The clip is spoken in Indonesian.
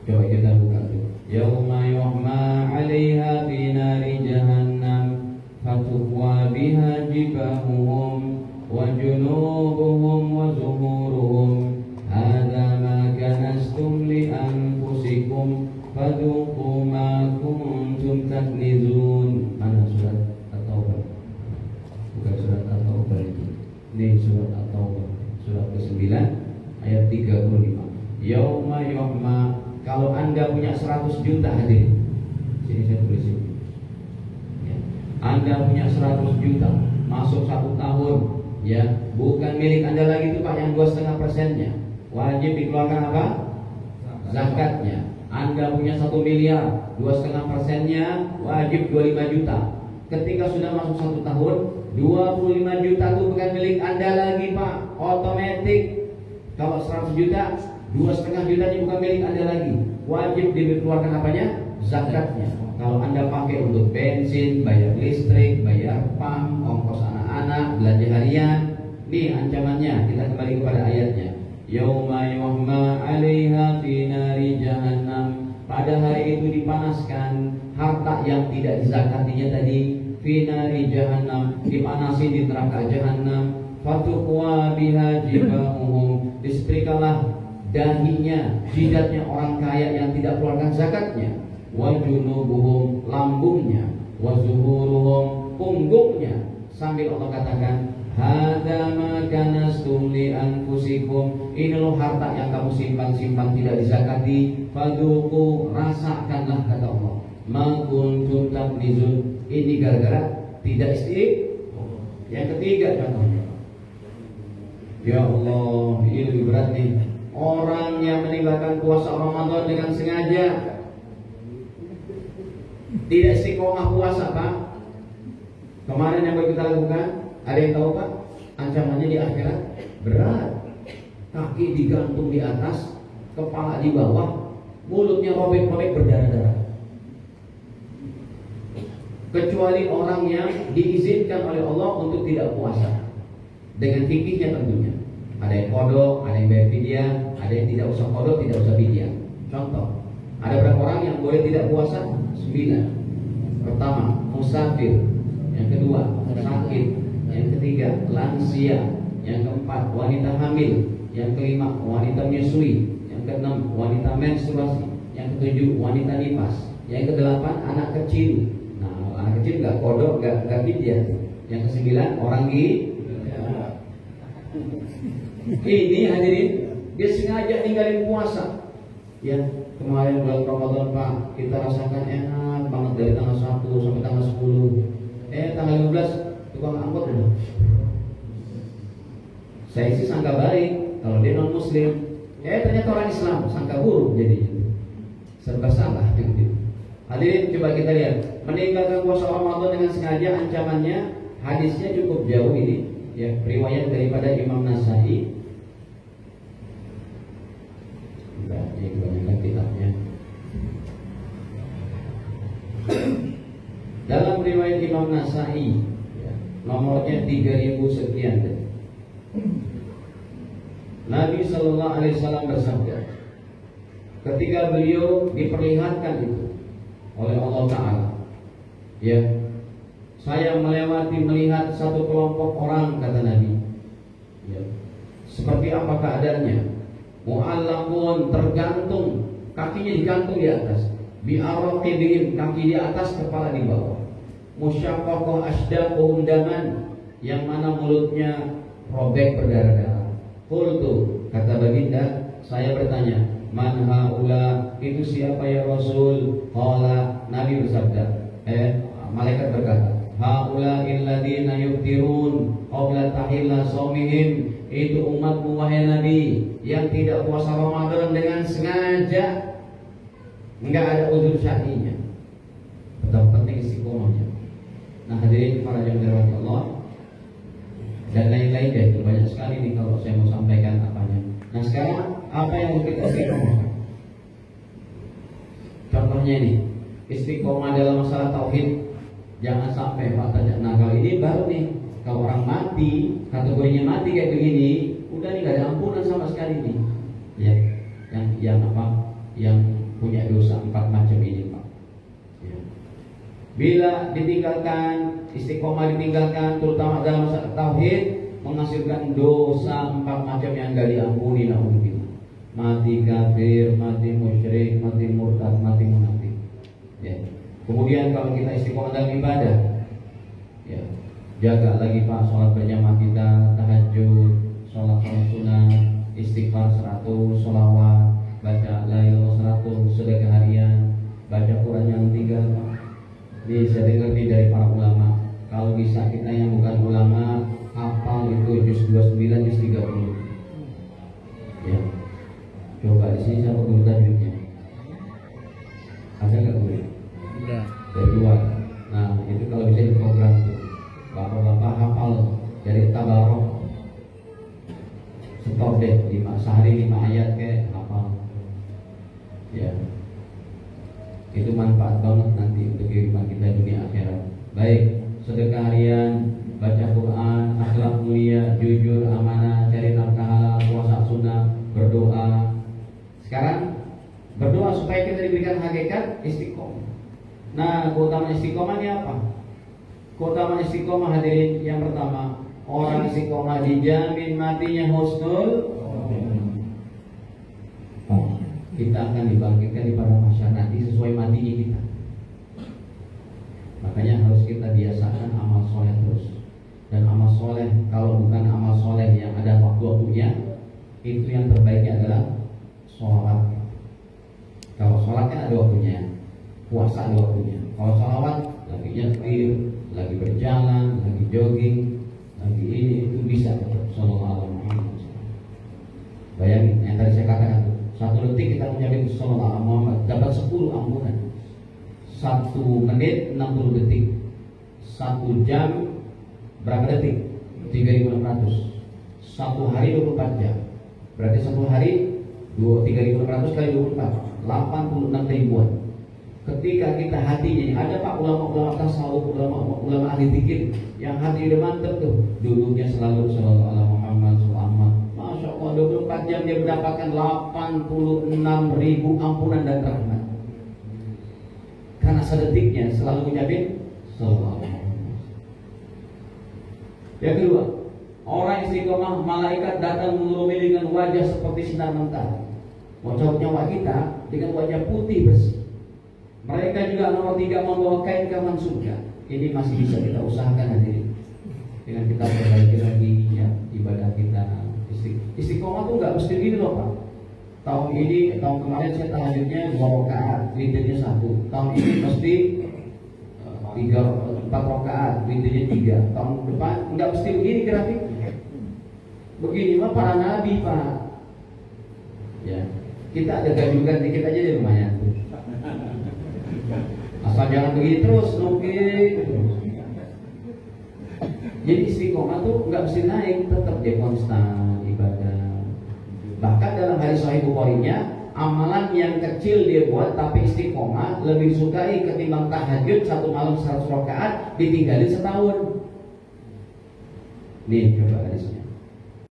Coba kita buka tuh. Yauma yuhma 'alaiha fi nari jahannam fatukwa biha jibahuhum wa junubuhum wa zuhuruhum hadza ma kanastum li anfusikum fadhuqu ma kuntum taknizun. Mana surat At-Taubah? Bukan surat At-Taubah itu. Ini surat At-Taubah, surat ke-9 ayat 35. Yauma yuhma, kalau Anda punya 100 juta hadir. Sini saya tulis ini. Ya. Anda punya 100 juta, masuk 1 tahun, ya, bukan milik Anda lagi itu Pak yang 2,5%-nya. Wajib dikeluarkan apa? Zakatnya. Anda punya 1 miliar, 2,5%-nya wajib 25 juta. Ketika sudah masuk 1 tahun, 25 juta itu bukan milik Anda lagi Pak, otomatis. Kalau 100 juta, 2,5 juta ini bukan milik Anda lagi. Wajib dikeluarkan apanya? Zakatnya. Kalau Anda pakai untuk bensin, bayar listrik, bayar PAM, ongkos anak-anak, belanja harian, nih ancamannya. Kita kembali kepada ayatnya. Yauma yuhma 'alaiha fi nari jahannam. Pada hari itu dipanaskan harta yang tidak dizakatinya tadi, fi nari jahannam, dipanasi di neraka jahannam. Fatuqwa biha jibahuhum, disetrikalah dahinya, jidatnya orang kaya yang tidak keluarkan zakatnya. Wa junubuhum, lambungnya. Wa zuhuruhum, punggungnya. Sambil Allah katakan, hadza ma kanastum li anfusikum, ini loh harta yang kamu simpan-simpan tidak dizakati. Fadhuqu, rasakanlah kata Allah. Ma kuntum taknizun, ini gara-gara tidak istiqomah. Yang ketiga contohnya, ya Allah, ini lebih berat nih. Orang yang meninggalkan puasa Ramadan dengan sengaja, tidak istiqomah puasa Pak. Kemarin yang baru kita lakukan, ada yang tahu Pak? Ancamannya di akhirat berat. Kaki digantung di atas, kepala di bawah, mulutnya robek-robek berdarah-darah. Kecuali orang yang diizinkan oleh Allah untuk tidak puasa, dengan fikihnya tentunya. Ada yang kodok, ada yang bayar fidyah, ada yang tidak usah kodok, tidak usah fidyah. Contoh, ada berapa orang yang boleh tidak puasa? 9. Pertama, musafir. Yang kedua, sakit. Yang ketiga, lansia. Yang keempat, wanita hamil. Yang kelima, wanita menyusui. Yang keenam, wanita menstruasi. Yang ketujuh, wanita nifas. Yang kedelapan, anak kecil. Nah, anak kecil nggak kodok, nggak fidyah. Yang kesembilan, orang gila. Ini hadirin, dia sengaja ninggalin puasa. Ya, kemarin bulan Ramadan Pak, kita rasakan enak banget dari tanggal 1 sampai tanggal 10. Tanggal 15 tukang angkot udah. Saya sih sangka baik kalau dia non muslim. Ternyata orang Islam, sangka buruk jadinya. Serba salah gitu. Hadirin, coba kita lihat, meninggalkan puasa Ramadan dengan sengaja ancamannya. Hadisnya cukup jauh ini, ya, riwayat daripada Imam Nasai. Ini kebanyakan kitabnya. Dalam riwayat Imam Nasai, ya, nomornya 3000 sekian. Nabi Sallallahu Alaihi Wasallam bersabda, ketika beliau diperlihatkan itu oleh Allah Taala, ya, saya melewati melihat satu kelompok orang, kata Nabi, ya, seperti apa keadaannya? Mu'allaqun, tergantung, kakinya digantung di atas, bi'araqibihim, kaki di atas, kepala di bawah. Musyaqqaqah asdaquhum daman, yang mana mulutnya robek berdarah-darah. Qultu, kata baginda, saya bertanya, man haula, itu siapa ya Rasul? Qala, Nabi bersabda, malaikat berkata, haula illadina yuftirun qabla tahilla shaumihim, itu umatmu wahai Nabi yang tidak puasa Ramadan dengan sengaja, enggak ada uzur syar'inya. Betapa penting istiqomahnya. Nah hadirin para jemaah dirahmati Allah, dan lain-lain ya, itu banyak sekali nih kalau saya mau sampaikan apanya. Nah sekarang apa yang mau kita istiqomah? Contohnya ini, istiqomah dalam masalah tauhid. Jangan sampai Pak tanya, nah kalau ini baru nih, kalau orang mati, kategorinya mati kayak begini, udah nih gak ada ampunan sama sekali nih. Ya, yang apa? Yang punya dosa 4 macam ini, Pak. Ya. Bila ditinggalkan, istiqomah ditinggalkan, terutama dalam masalah tauhid, menghasilkan dosa 4 macam yang gak diampuni. Naudzubillah. Mati kafir, mati musyrik, mati murtad, mati munafik. Ya. Kemudian kalau kita istiqomah dalam ibadah, ya, jaga lagi Pak sholat berjamaah kita, tahajud, sholat sunnah, istighfar 100, sholawat, baca la ilaha 100, sedekah harian, baca Quran yang 3 Pak. Ini saya dengar nih dari para ulama, kalau bisa kita yang bukan ulama hafal itu juz 29, juz 30. Ya. Coba di sini siapa guru tajwidnya? Ada nggak guru? Ada. Dari luar. Nah itu kalau bisa di program tuh, bapak-bapak hafal dari Tabarok. Stop deh, sehari 5 ayat kayak hafal. Ya. Itu manfaat banget nanti untuk kehidupan kita dunia akhirat. Baik, sedekah harian, baca Quran, akhlak mulia, jujur, amanah, cari nafkah halal, puasa sunnah, berdoa. Sekarang berdoa supaya kita diberikan hakikat istiqomah. Nah, keutamaan istiqomahnya apa? Keutamaan istiqomah hadirin, yang pertama, orang istiqomah dijamin matinya husnul. Kita akan dibangkitkan di padang mahsyar nanti sesuai matinya kita. Makanya harus kita biasakan amal soleh terus. Dan amal soleh, kalau bukan amal soleh yang ada waktu-waktunya, itu yang terbaiknya adalah sholawat. Kalau sholat kan ada waktunya, puasa ada waktunya. Kalau sholawat lagi nyetir, lagi berjalan, lagi jogging, lagi ini, itu bisa. Sallallahu alaihi wasallam. Bayangin yang tadi saya katakan, 1 detik kita menjadi sallallahu alaihi Muhammad dapat 10 ampunan. 1 menit 60 detik. 1 jam berapa detik? 3.600. 1 hari 24 jam. Berarti 1 hari 3.600 kali 24, 86 ribuan. Ketika kita hatinya, ada Pak ulama-ulama tasawuf, ulama ahli zikir yang hati udah mantep tuh, duduknya selalu sallallahu alaihi Muhammad sallallahu. Masya Allah, 24 jam dia mendapatkan 86 ribu ampunan dan rahmat. Karena sedetiknya selalu menjadi sallallahu alaihi wasallam. Yang kedua, orang istiqomah, malaikat datang mengelumi dengan wajah seperti sinar mentari. Wajah nyawa kita dengan wajah putih bersih. Mereka juga nomor 3 membawa kain kaman surga. Ini masih bisa kita usahakan hadirin. Dengan kita perbaiki lagi ya ibadah kita. Istiqomah tuh nggak mesti gini loh Pak. Tahun kemarin saya tahajudnya 2 rakaat, witirnya 1. Tahun ini mesti 4 rakaat, witirnya 3. Tahun depan nggak mesti begini grafik. Begini mah para nabi Pak. Ya, kita ada gajukan dikit aja di lumayan. Asal jangan begini terus, Jadi istiqomah tuh nggak mesti naik, tetap dia konstan ibadah. Bahkan dalam hadis Sahih Bukhari-nya, amalan yang kecil dia buat tapi istiqomah lebih disukai ketimbang tahajud 1 malam 100 rakaat ditinggalin setahun. Nih coba hadisnya.